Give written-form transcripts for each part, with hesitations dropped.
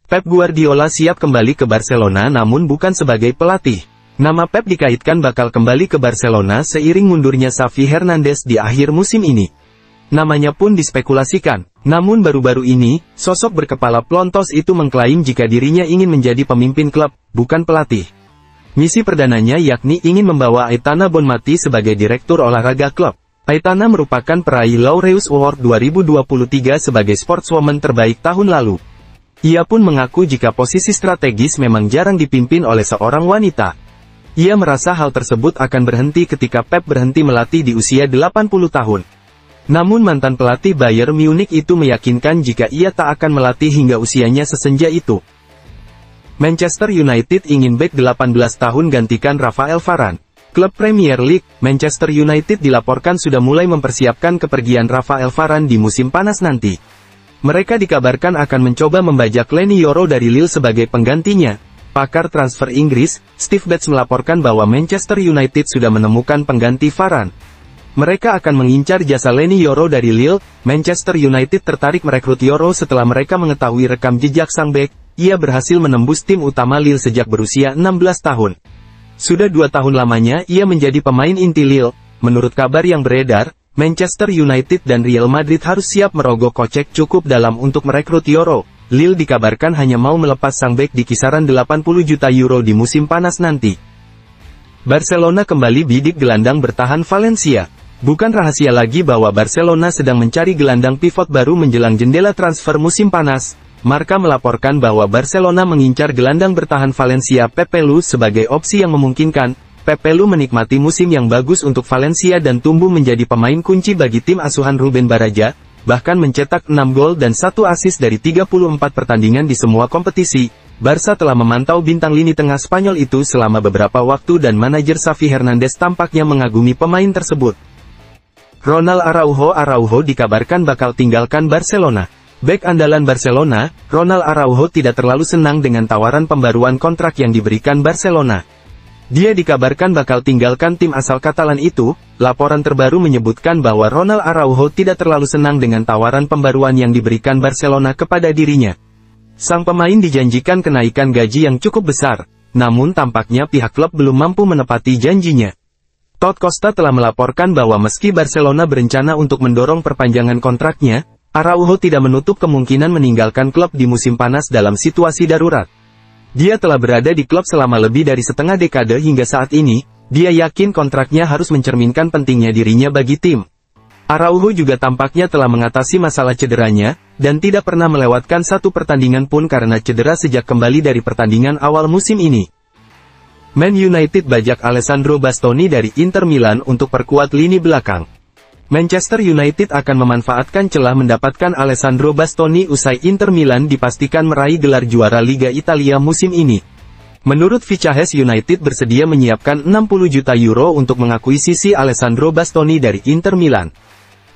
Pep Guardiola siap kembali ke Barcelona namun bukan sebagai pelatih. Nama Pep dikaitkan bakal kembali ke Barcelona seiring mundurnya Xavi Hernandez di akhir musim ini. Namanya pun dispekulasikan. Namun baru-baru ini, sosok berkepala plontos itu mengklaim jika dirinya ingin menjadi pemimpin klub, bukan pelatih. Misi perdananya yakni ingin membawa Aitana Bonmati sebagai direktur olahraga klub. Aitana merupakan peraih Laureus Award 2023 sebagai sportswoman terbaik tahun lalu. Ia pun mengaku jika posisi strategis memang jarang dipimpin oleh seorang wanita. Ia merasa hal tersebut akan berhenti ketika Pep berhenti melatih di usia 80 tahun. Namun mantan pelatih Bayern Munich itu meyakinkan jika ia tak akan melatih hingga usianya sesenja itu. Manchester United ingin bek 18 tahun gantikan Rafael Varane. Klub Premier League, Manchester United dilaporkan sudah mulai mempersiapkan kepergian Rafael Varane di musim panas nanti. Mereka dikabarkan akan mencoba membajak Leny Yoro dari Lille sebagai penggantinya. Pakar transfer Inggris, Steve Betts melaporkan bahwa Manchester United sudah menemukan pengganti Varane. Mereka akan mengincar jasa Leny Yoro dari Lille. Manchester United tertarik merekrut Yoro setelah mereka mengetahui rekam jejak sang bek. Ia berhasil menembus tim utama Lille sejak berusia 16 tahun. Sudah 2 tahun lamanya ia menjadi pemain inti Lille. Menurut kabar yang beredar, Manchester United dan Real Madrid harus siap merogoh kocek cukup dalam untuk merekrut Yoro. Lille dikabarkan hanya mau melepas sang bek di kisaran 80 juta euro di musim panas nanti. Barcelona kembali bidik gelandang bertahan Valencia. Bukan rahasia lagi bahwa Barcelona sedang mencari gelandang pivot baru menjelang jendela transfer musim panas. Marca melaporkan bahwa Barcelona mengincar gelandang bertahan Valencia Pepe Lu sebagai opsi yang memungkinkan. Pepe Lu menikmati musim yang bagus untuk Valencia dan tumbuh menjadi pemain kunci bagi tim asuhan Ruben Baraja, bahkan mencetak 6 gol dan 1 assist dari 34 pertandingan di semua kompetisi. Barca telah memantau bintang lini tengah Spanyol itu selama beberapa waktu dan manajer Xavi Hernandez tampaknya mengagumi pemain tersebut. Ronald Araujo dikabarkan bakal tinggalkan Barcelona. Bek andalan Barcelona, Ronald Araujo tidak terlalu senang dengan tawaran pembaruan kontrak yang diberikan Barcelona. Dia dikabarkan bakal tinggalkan tim asal Katalan itu. Laporan terbaru menyebutkan bahwa Ronald Araujo tidak terlalu senang dengan tawaran pembaruan yang diberikan Barcelona kepada dirinya. Sang pemain dijanjikan kenaikan gaji yang cukup besar, namun tampaknya pihak klub belum mampu menepati janjinya. Todd Costa telah melaporkan bahwa meski Barcelona berencana untuk mendorong perpanjangan kontraknya, Araujo tidak menutup kemungkinan meninggalkan klub di musim panas dalam situasi darurat. Dia telah berada di klub selama lebih dari setengah dekade hingga saat ini. Dia yakin kontraknya harus mencerminkan pentingnya dirinya bagi tim. Araujo juga tampaknya telah mengatasi masalah cederanya, dan tidak pernah melewatkan satu pertandingan pun karena cedera sejak kembali dari pertandingan awal musim ini. Man United bajak Alessandro Bastoni dari Inter Milan untuk perkuat lini belakang. Manchester United akan memanfaatkan celah mendapatkan Alessandro Bastoni usai Inter Milan dipastikan meraih gelar juara Liga Italia musim ini. Menurut Fichajes, United bersedia menyiapkan 60 juta euro untuk mengakuisisi Alessandro Bastoni dari Inter Milan.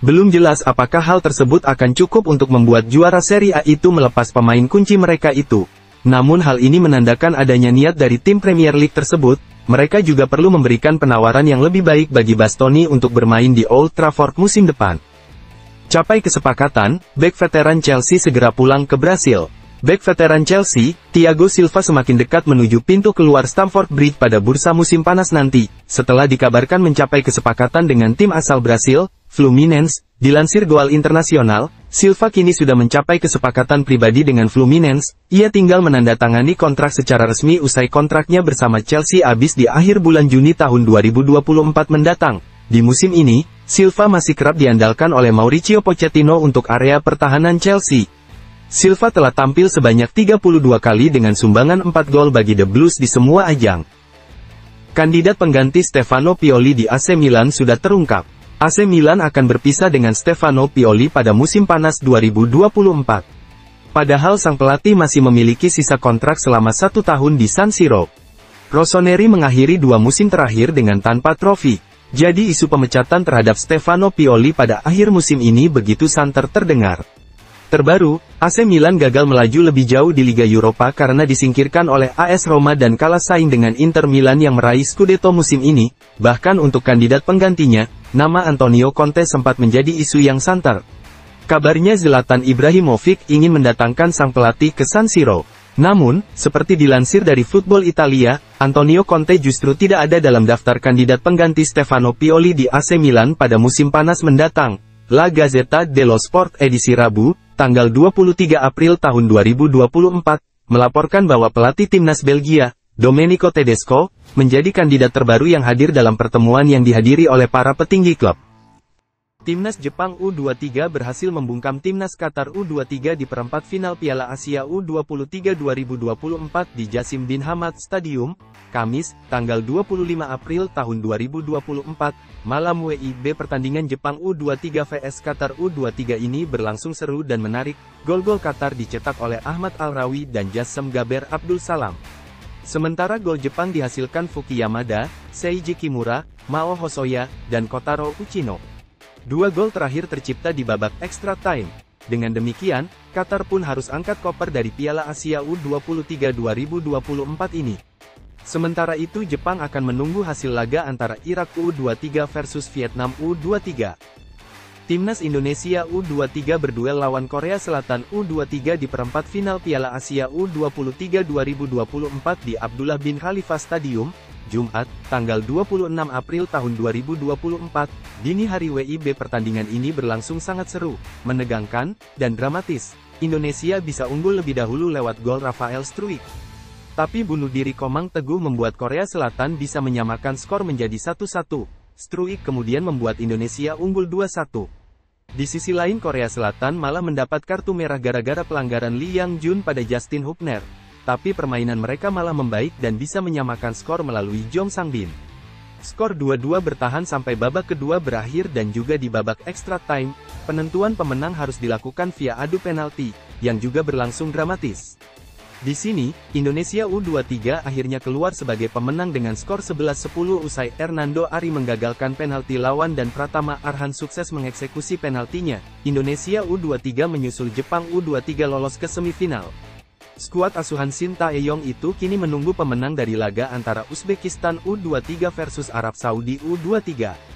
Belum jelas apakah hal tersebut akan cukup untuk membuat juara Serie A itu melepas pemain kunci mereka itu. Namun hal ini menandakan adanya niat dari tim Premier League tersebut. Mereka juga perlu memberikan penawaran yang lebih baik bagi Bastoni untuk bermain di Old Trafford musim depan. Capai kesepakatan, bek veteran Chelsea segera pulang ke Brasil. Bek veteran Chelsea, Thiago Silva semakin dekat menuju pintu keluar Stamford Bridge pada bursa musim panas nanti, setelah dikabarkan mencapai kesepakatan dengan tim asal Brasil, Fluminense. Dilansir Goal Internasional, Silva kini sudah mencapai kesepakatan pribadi dengan Fluminense. Ia tinggal menandatangani kontrak secara resmi usai kontraknya bersama Chelsea habis di akhir bulan Juni tahun 2024 mendatang. Di musim ini, Silva masih kerap diandalkan oleh Mauricio Pochettino untuk area pertahanan Chelsea. Silva telah tampil sebanyak 32 kali dengan sumbangan 4 gol bagi The Blues di semua ajang. Kandidat pengganti Stefano Pioli di AC Milan sudah terungkap. AC Milan akan berpisah dengan Stefano Pioli pada musim panas 2024. Padahal sang pelatih masih memiliki sisa kontrak selama 1 tahun di San Siro. Rossoneri mengakhiri 2 musim terakhir dengan tanpa trofi. Jadi isu pemecatan terhadap Stefano Pioli pada akhir musim ini begitu santer terdengar. Terbaru, AC Milan gagal melaju lebih jauh di Liga Eropa karena disingkirkan oleh AS Roma dan kalah saing dengan Inter Milan yang meraih Scudetto musim ini. Bahkan untuk kandidat penggantinya, nama Antonio Conte sempat menjadi isu yang santer. Kabarnya Zlatan Ibrahimovic ingin mendatangkan sang pelatih ke San Siro. Namun, seperti dilansir dari Football Italia, Antonio Conte justru tidak ada dalam daftar kandidat pengganti Stefano Pioli di AC Milan pada musim panas mendatang. La Gazzetta dello Sport edisi Rabu, tanggal 23 April tahun 2024, melaporkan bahwa pelatih timnas Belgia, Domenico Tedesco, menjadi kandidat terbaru yang hadir dalam pertemuan yang dihadiri oleh para petinggi klub. Timnas Jepang U23 berhasil membungkam timnas Qatar U23 di perempat final Piala Asia U23 2024 di Jassim bin Hamad Stadium, Kamis, tanggal 25 April tahun 2024, malam WIB. Pertandingan Jepang U23 vs Qatar U23 ini berlangsung seru dan menarik. Gol-gol Qatar dicetak oleh Ahmad Al-Rawi dan Jassem Gaber Abdul Salam. Sementara gol Jepang dihasilkan Fuki Yamada, Seiji Kimura, Mao Hosoya, dan Kotaro Uchino. Dua gol terakhir tercipta di babak extra time. Dengan demikian, Qatar pun harus angkat koper dari Piala Asia U23 2024 ini. Sementara itu Jepang akan menunggu hasil laga antara Irak U23 versus Vietnam U23. Timnas Indonesia U23 berduel lawan Korea Selatan U23 di perempat final Piala Asia U23 2024 di Abdullah bin Khalifa Stadium, Jumat, tanggal 26 April tahun 2024, dini hari WIB. Pertandingan ini berlangsung sangat seru, menegangkan, dan dramatis. Indonesia bisa unggul lebih dahulu lewat gol Rafael Struijk. Tapi bunuh diri Komang Teguh membuat Korea Selatan bisa menyamakan skor menjadi 1-1. Struijk kemudian membuat Indonesia unggul 2-1. Di sisi lain Korea Selatan malah mendapat kartu merah gara-gara pelanggaran Lee Yang-jun pada Justin Hubner. Tapi permainan mereka malah membaik dan bisa menyamakan skor melalui Jong Sang-bin. Skor 2-2 bertahan sampai babak kedua berakhir dan juga di babak extra time, penentuan pemenang harus dilakukan via adu penalti, yang juga berlangsung dramatis. Di sini, Indonesia U23 akhirnya keluar sebagai pemenang dengan skor 11-10 usai Hernando Ari menggagalkan penalti lawan dan Pratama Arhan sukses mengeksekusi penaltinya. Indonesia U23 menyusul Jepang U23 lolos ke semifinal. Skuad asuhan Shin Tae-yong itu kini menunggu pemenang dari laga antara Uzbekistan U23 versus Arab Saudi U23.